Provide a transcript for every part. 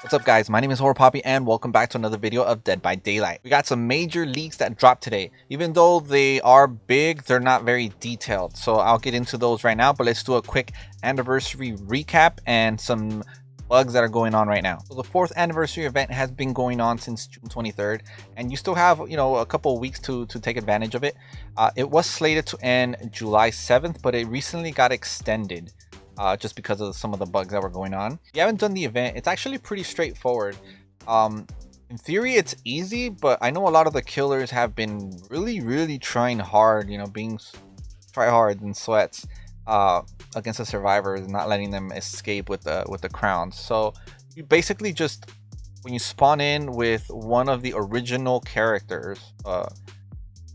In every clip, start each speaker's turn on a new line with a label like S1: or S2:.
S1: What's up guys, my name is HorrorPapi and welcome back to another video of Dead by Daylight. We got some major leaks that dropped today. Even though they are big, they're not very detailed. So I'll get into those right now, but let's do a quick anniversary recap and some bugs that are going on right now. So the 4th anniversary event has been going on since June 23rd and you still have, a couple of weeks to take advantage of it. It was slated to end July 7th, but it recently got extended. Just because of some of the bugs that were going on. If you haven't done the event, it's actually pretty straightforward. In theory, it's easy, but I know a lot of the killers have been really trying hard, being try hard and sweats against the survivors, not letting them escape with the crowns. So you basically just, when you spawn in with one of the original characters,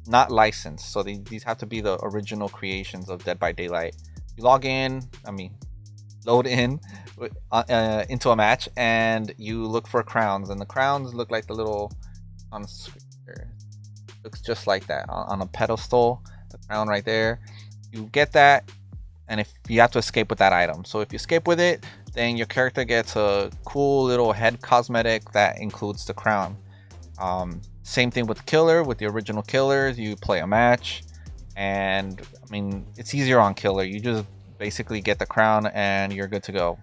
S1: not licensed, so these have to be the original creations of Dead by Daylight. You log in, load in into a match, and you look for crowns, and the crowns look like the little on screen here. Looks just like that on a pedestal, the crown right there. You get that, and if you have to escape with that item. So if you escape with it, then your character gets a cool little head cosmetic that includes the crown. Same thing with killer, with the original killers. You play a match, and it's easier on killer. You just basically get the crown and you're good to go.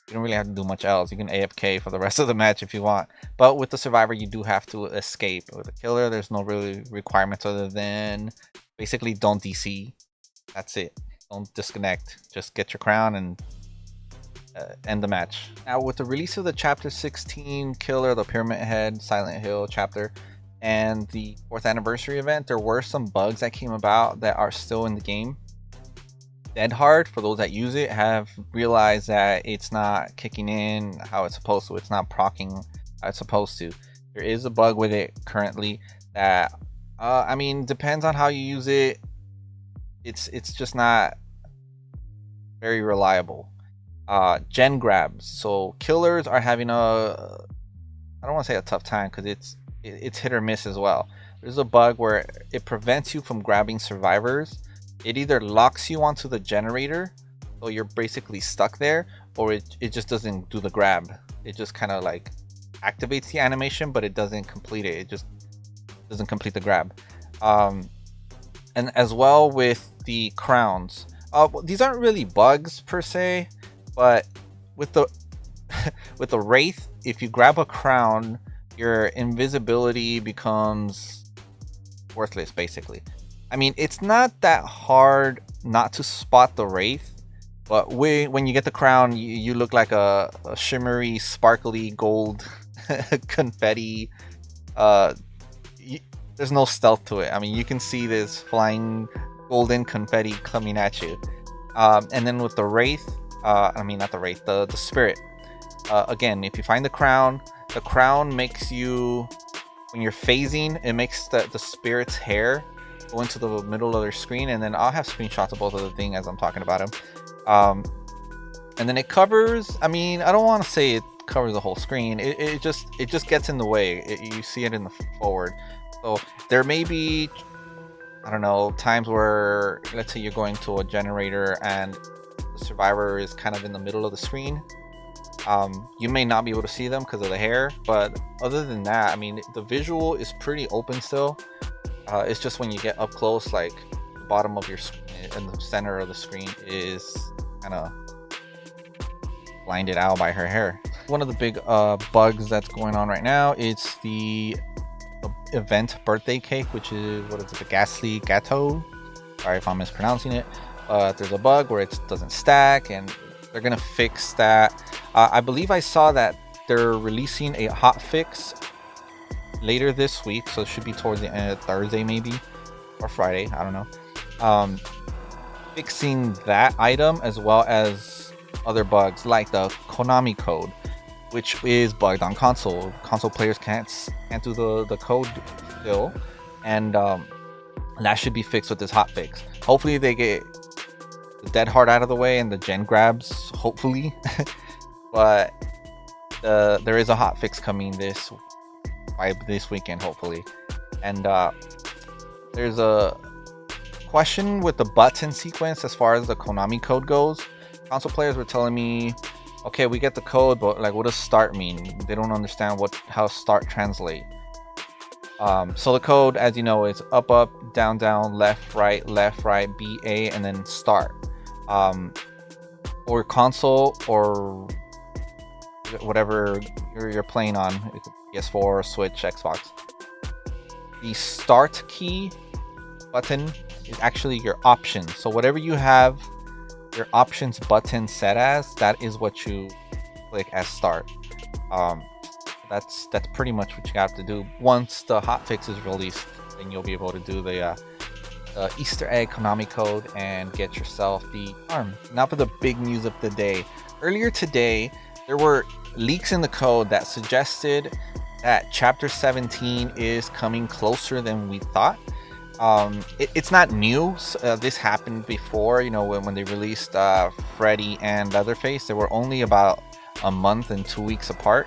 S1: You don't really have to do much else. You can AFK for the rest of the match if you want, but with the survivor you do have to escape. With the killer there's no really requirements other than basically don't DC. That's it. Don't disconnect, just get your crown and end the match. Now with the release of the chapter 16 killer, the Pyramid Head Silent Hill chapter, and the 4th anniversary event, there were some bugs that came about that are still in the game. Dead Hard, for those that use it, have realized that it's not kicking in how it's supposed to. It's not proccing how it's supposed to. There is a bug with it currently that depends on how you use it. It's just not very reliable. Gen grabs, so killers are having I don't want to say a tough time, because it's hit or miss as well. There's a bug where it prevents you from grabbing survivors. It either locks you onto the generator, so you're basically stuck there, or it just doesn't do the grab. It just kind of like activates the animation, but it doesn't complete it. It just doesn't complete the grab. And as well with the crowns, these aren't really bugs per se, but with the with the Wraith, if you grab a crown, your invisibility becomes worthless basically. It's not that hard not to spot the Wraith, but when you get the crown, you look like a shimmery, sparkly gold confetti. There's no stealth to it. You can see this flying golden confetti coming at you. And then with the Wraith, not the Wraith, the Spirit. Again, if you find the crown makes you, when you're phasing, it makes the Spirit's hair go into the middle of their screen, and then I'll have screenshots of both of the thing as I'm talking about them. And then it covers, I don't want to say it covers the whole screen. It just gets in the way. You see it in the forward. So there may be, I don't know, times where, let's say you're going to a generator and the survivor is kind of in the middle of the screen. You may not be able to see them because of the hair, but other than that, the visual is pretty open still. It's just when you get up close, like the bottom of your screen and the center of the screen is kind of blinded out by her hair. One of the big bugs that's going on right now, it's the event birthday cake, which is, the Ghastly Gateau. Sorry if I'm mispronouncing it. There's a bug where it doesn't stack, and they're gonna fix that. I believe I saw that they're releasing a hot fix later this week, so it should be towards the end of Thursday maybe, or Friday, I don't know. Fixing that item as well as other bugs like the Konami code, which is bugged on console. Console players can't do the code still, and that should be fixed with this hot fix. Hopefully they get the Dead Hard out of the way and the gen grabs, hopefully. But there is a hot fix coming by this weekend, hopefully. And there's a question with the button sequence as far as the Konami code goes. Console players were telling me Okay, we get the code, but like, what does start mean? They don't understand how start translate. So the code, as you know, is up, up, down, down, left, right, B, A, and then start. Or console, or whatever you're playing on, PS4, Switch, Xbox. The start key button is actually your options. So whatever you have your options button set as, that is what you click as start. That's pretty much what you have to do. Once the hotfix is released, then you'll be able to do the Easter egg Konami code and get yourself the arm. Now for the big news of the day. Earlier today, there were leaks in the code that suggested that Chapter 17 is coming closer than we thought. It's not new. This happened before, you know, when they released Freddy and Leatherface. They were only about a month and 2 weeks apart.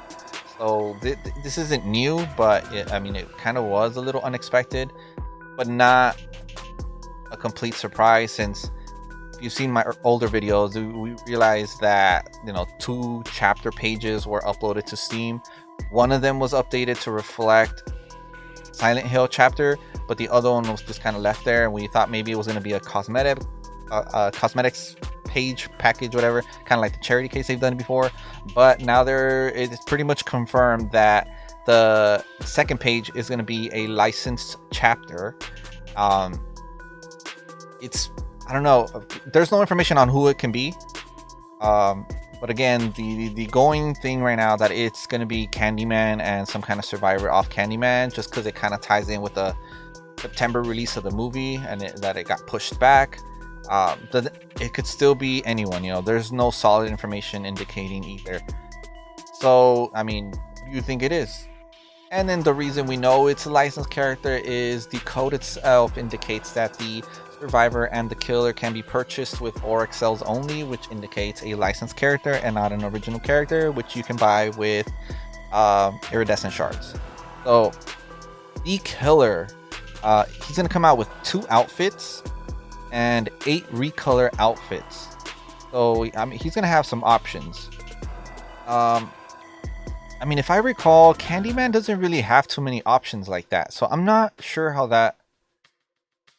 S1: So this isn't new, but I mean, it kind of was a little unexpected, but not a complete surprise, since if you've seen my older videos, we realized that, you know, 2 chapter pages were uploaded to Steam. One of them was updated to reflect Silent Hill chapter, but the other one was just kind of left there, and we thought maybe it was going to be a cosmetics page package, whatever, kind of like the charity case they've done before. But now it's pretty much confirmed that the second page is going to be a licensed chapter. I don't know, there's no information on who it can be, but again, the going thing right now that it's going to be Candyman and some kind of survivor off Candyman, just because it kind of ties in with the September release of the movie, and that it got pushed back. It could still be anyone, you know, there's no solid information indicating either. So I mean, you think it is? And then the reason we know it's a licensed character is the code itself indicates that the survivor and the killer can be purchased with Oryx cells only, which indicates a licensed character and not an original character, which you can buy with iridescent shards. So the killer, he's gonna come out with 2 outfits and 8 recolor outfits. So I mean, he's gonna have some options. I mean, if I recall, Candyman doesn't really have too many options like that, so I'm not sure what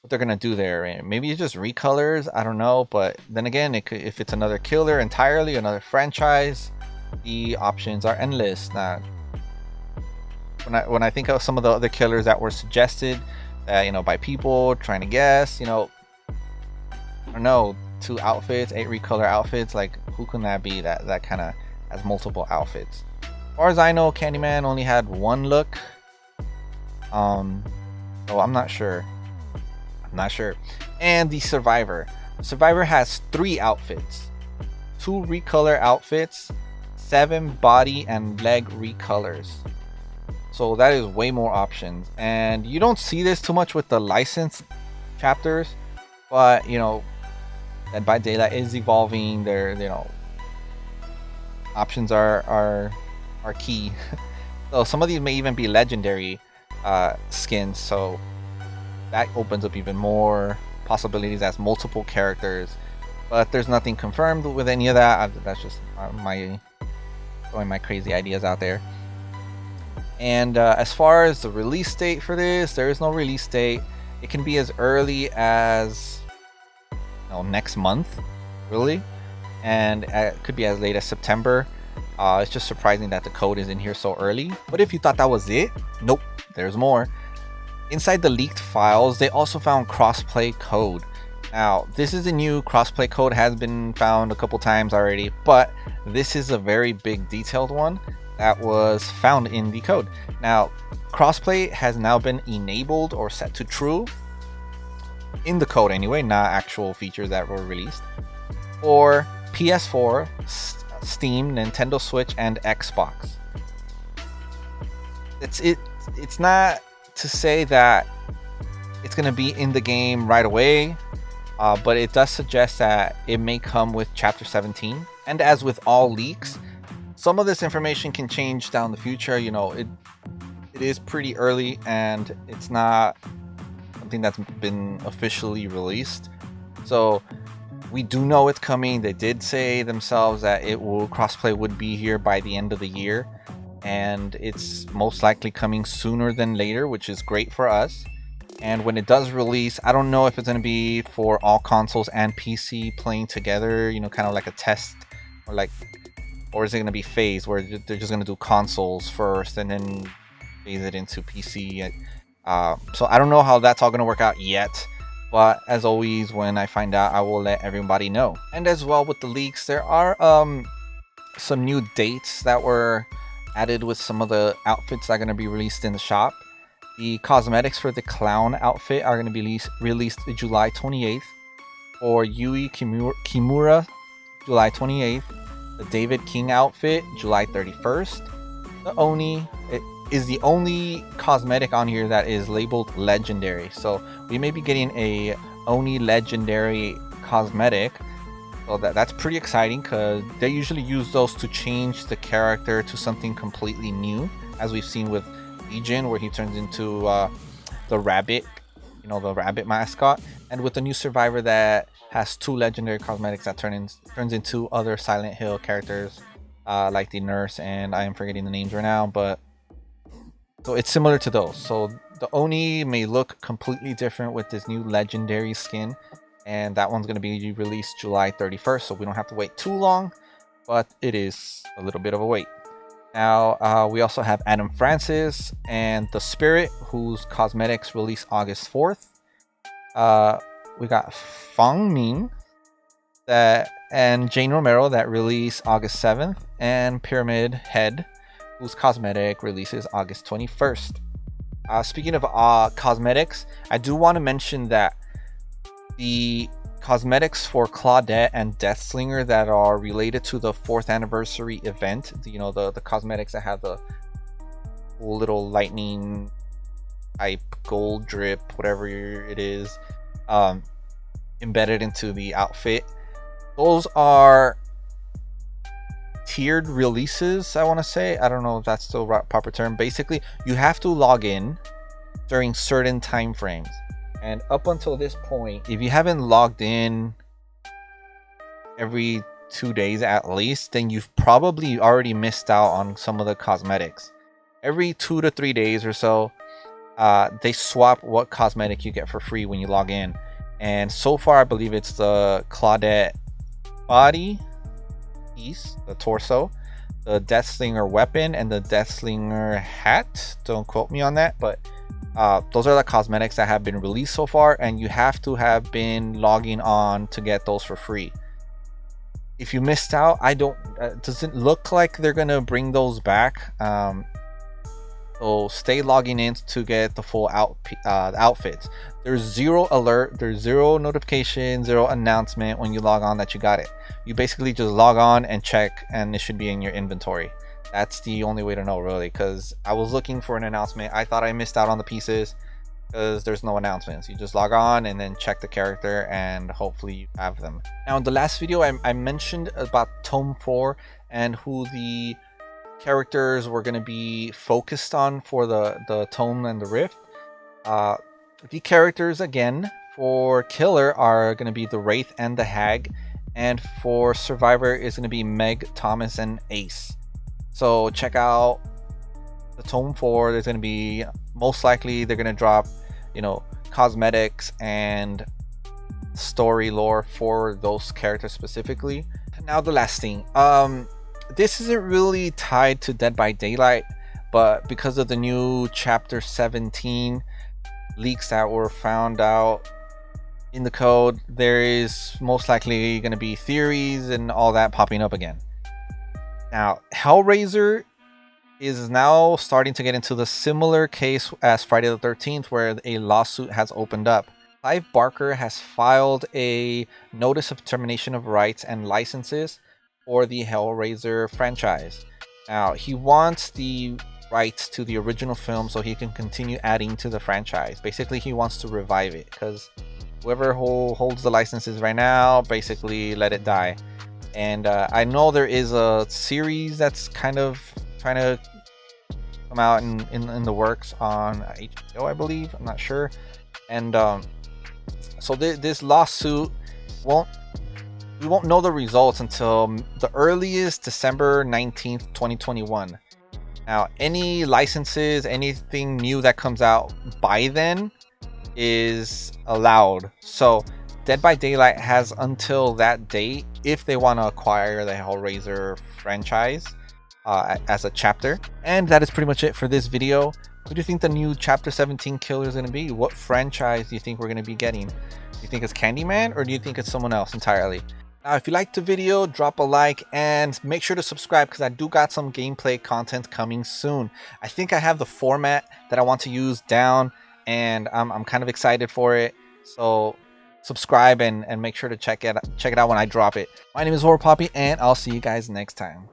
S1: they're gonna do there. Maybe it's just recolors, I don't know. But then again, if it's another killer entirely, another franchise, the options are endless. Now, when I think of some of the other killers that were suggested, you know, by people trying to guess, you know, I don't know, 2 outfits, 8 recolor outfits, like who can that be that kind of has multiple outfits? As far as I know, Candyman only had 1 look. So I'm not sure. And the survivor has 3 outfits, 2 recolor outfits, 7 body and leg recolors. So that is way more options, and you don't see this too much with the licensed chapters, but you know, Dead by Daylight is evolving. Their, you know, options are key. So some of these may even be legendary skins, so that opens up even more possibilities as multiple characters. But there's nothing confirmed with any of that. That's just my throwing my crazy ideas out there. And as far as the release date for this, there is no release date. It can be as early as, you know, next month, really, and it could be as late as September. It's just surprising that the code is in here so early. But if you thought that was it, nope, there's more. Inside the leaked files, they also found crossplay code. Now, this is a new crossplay code, has been found a couple times already, but this is a very big detailed one that was found in the code. Now, crossplay has now been enabled or set to true in the code anyway, not actual features that were released, for PS4, Steam, Nintendo Switch, and Xbox. It's not to say that it's going to be in the game right away, but it does suggest that it may come with Chapter 17. And as with all leaks, some of this information can change down the future. You know, it is pretty early, and it's not something that's been officially released. So We do know it's coming. They did say themselves that crossplay would be here by the end of the year, and it's most likely coming sooner than later, which is great for us. And when it does release, I don't know if it's going to be for all consoles and PC playing together, you know, kind of like a test, or is it going to be phased where they're just going to do consoles first and then phase it into PC? So I don't know how that's all going to work out yet. But as always, when I find out, I will let everybody know. And as well with the leaks, there are some new dates that were added with some of the outfits that are going to be released in the shop. The cosmetics for the clown outfit are going to be released July 28th. For Yui Kimura, July 28th. The David King outfit, July 31st. The Oni is the only cosmetic on here that is labeled legendary. So we may be getting a Oni legendary cosmetic. So that's pretty exciting because they usually use those to change the character to something completely new, as we've seen with Legion, where he turns into the rabbit, you know, the rabbit mascot, and with the new Survivor that has 2 legendary cosmetics that turns into other Silent Hill characters, like the nurse, and I am forgetting the names right now, but so it's similar to those. So the Oni may look completely different with this new legendary skin, and that one's going to be released July 31st, so we don't have to wait too long, but it is a little bit of a wait. Now, we also have Adam Francis and the Spirit, whose cosmetics release August 4th. We got Fang Ming and Jane Romero that release August 7th, and Pyramid Head, whose cosmetic releases August 21st. Speaking of cosmetics, I do want to mention that the cosmetics for Claudette and Deathlinger that are related to the 4th anniversary event, you know, the cosmetics that have the cool little lightning type gold drip, whatever it is, embedded into the outfit, those are tiered releases, I want to say. I don't know if that's the proper term. Basically, you have to log in during certain time frames, and up until this point, if you haven't logged in every 2 days at least, then you've probably already missed out on some of the cosmetics. Every 2 to 3 days or so, they swap what cosmetic you get for free when you log in, and so far I believe it's the Claudette body piece, the torso, the Deathlinger weapon, and the Deathlinger hat. Don't quote me on that, but those are the cosmetics that have been released so far, and you have to have been logging on to get those for free. If you missed out, doesn't look like they're gonna bring those back. So stay logging in to get the full outfits. There's 0 alert, there's 0 notification, 0 announcement when you log on that you got it. You basically just log on and check, and it should be in your inventory. That's the only way to know, really, because I was looking for an announcement. I thought I missed out on the pieces because there's no announcements. You just log on and then check the character, and hopefully you have them. Now, in the last video, I mentioned about Tome 4 and who the characters were going to be focused on for the Tome and the Rift. The characters, again, for Killer are going to be the Wraith and the Hag, and for Survivor is going to be Meg, Thomas, and Ace. So check out the Tome 4. There's going to be, most likely, they're going to drop, you know, cosmetics and story lore for those characters specifically. Now the last thing. This isn't really tied to Dead by Daylight, but because of the new Chapter 17 leaks that were found out in the code, there is most likely going to be theories and all that popping up again. Now, Hellraiser is now starting to get into the similar case as Friday the 13th, where a lawsuit has opened up. Clive Barker has filed a notice of termination of rights and licenses for the Hellraiser franchise. Now, he wants the rights to the original film so he can continue adding to the franchise. Basically, he wants to revive it, because whoever holds the licenses right now, basically let it die. And I know there is a series that's kind of trying to come out in the works on HBO, I believe. I'm not sure. And so this lawsuit won't we won't know the results until the earliest December 19th, 2021. Now, any licenses, anything new that comes out by then is allowed. So Dead by Daylight has until that date if they want to acquire the Hellraiser franchise as a chapter. And that is pretty much it for this video. Who do you think the new Chapter 17 killer is going to be? What franchise do you think we're going to be getting? Do you think it's Candyman, or do you think it's someone else entirely? Now, if you liked the video, drop a like and make sure to subscribe, because I do got some gameplay content coming soon. I think I have the format that I want to use down, and I'm kind of excited for it. So subscribe and make sure to check it out when I drop it. My name is HorrorPapi, and I'll see you guys next time.